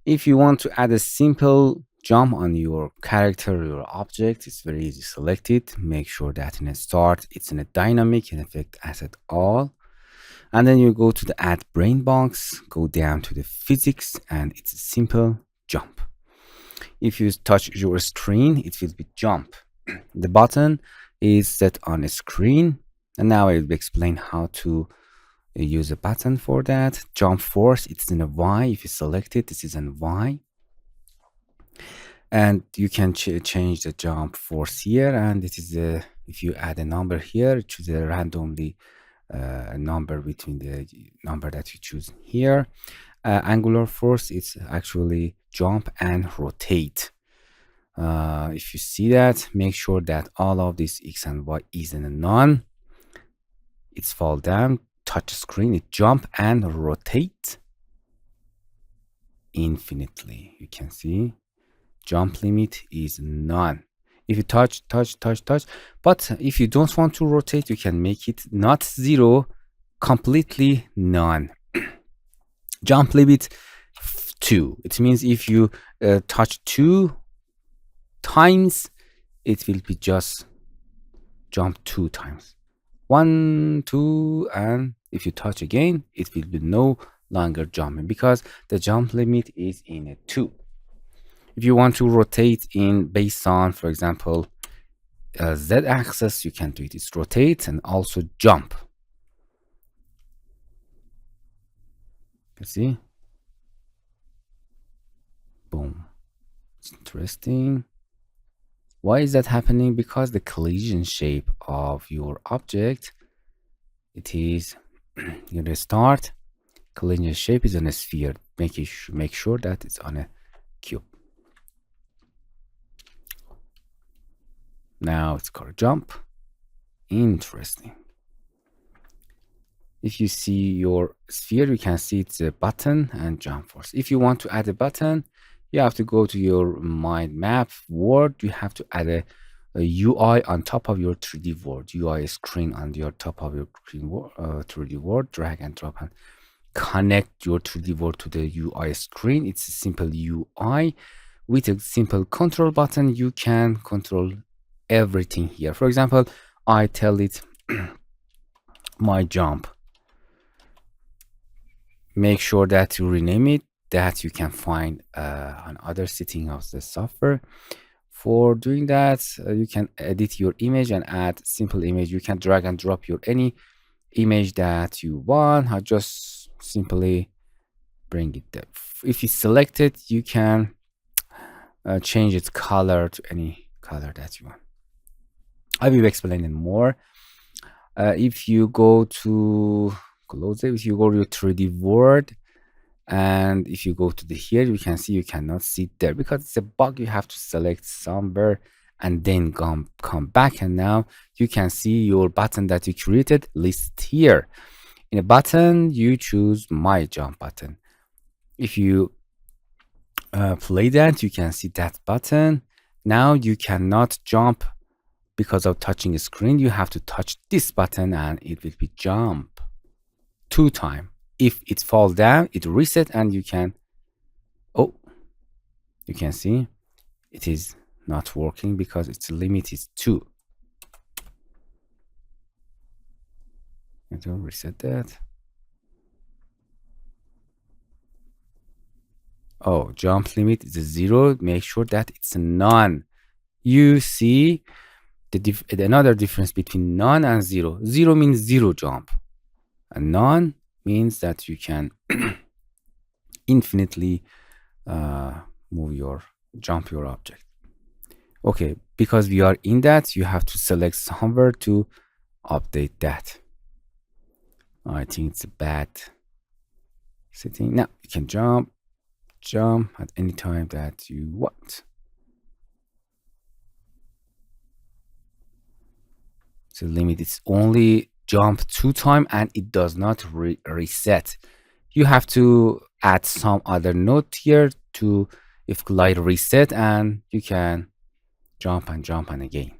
If you want to add a simple jump on your character, your object, it's very easy. Select it, make sure that in a start it's in a dynamic and effect asset all, and then you go to the add brain box, go down to the physics, and it's a simple jump. If you touch your screen, it will be jump. The button is set on a screen, and now I will explain how to use a button for that. Jump force, it's in a Y. If you select it, this is in Y, and you can change the jump force here. And it is if you add a number here, choose a randomly number between the number that you choose here. Angular force, it's actually jump and rotate. If you see that, make sure that all of this X and Y is in a none. It's fall down, touch screen, it jump and rotate infinitely. You can see jump limit is none. If you touch, but if you don't want to rotate, you can make it not 0, completely none. Jump limit 2. It means if you touch 2 times, it will be just jump 2 times. 1, 2, and if you touch again, it will be no longer jumping because the jump limit is in a 2. If you want to rotate in based on, for example, Z axis, you can do it. It's rotate and also jump. You see? Boom. It's interesting. Why is that happening? Because the collision shape of your object, it is you restart. Collision shape is on a sphere. Make sure that it's on a cube. Now it's called jump. Interesting. If you see your sphere, you can see it's a button and jump force. If you want to add a button, you have to go to your mind map world. You have to add a UI on top of your 3D world, UI screen on your top of your 3D world. Drag and drop and connect your 3D world to the UI screen. It's a simple UI. With a simple control button, you can control everything here. For example, I tell it my jump. Make sure that you rename it, that you can find on other setting of the software. For doing that, you can edit your image and add simple image. You can drag and drop your any image that you want. I just simply bring it there. If you select it, you can change its color to any color that you want. I will explain it more. If you go to close it, if you go to your 3D world, and if you go to the here, you can see you cannot see there because it's a bug. You have to select somewhere and then come back, and now you can see your button that you created listed here. In a button, you choose my jump button. If you play that, you can see that button. Now you cannot jump because of touching a screen. You have to touch this button and it will be jump 2 times. If it falls down, it reset and you can, oh, you can see it is not working because its limit is 2. And to reset that. Oh, jump limit is a 0. Make sure that it's a none. You see another difference between none and 0. 0 means 0 jump, and none means that you can infinitely jump your object. Okay, because we are in that, you have to select somewhere to update that. I think it's a bad setting. Now you can jump at any time that you want. So limit is only jump 2 times and it does not reset. You have to add some other note here to if glide reset, and you can jump and again.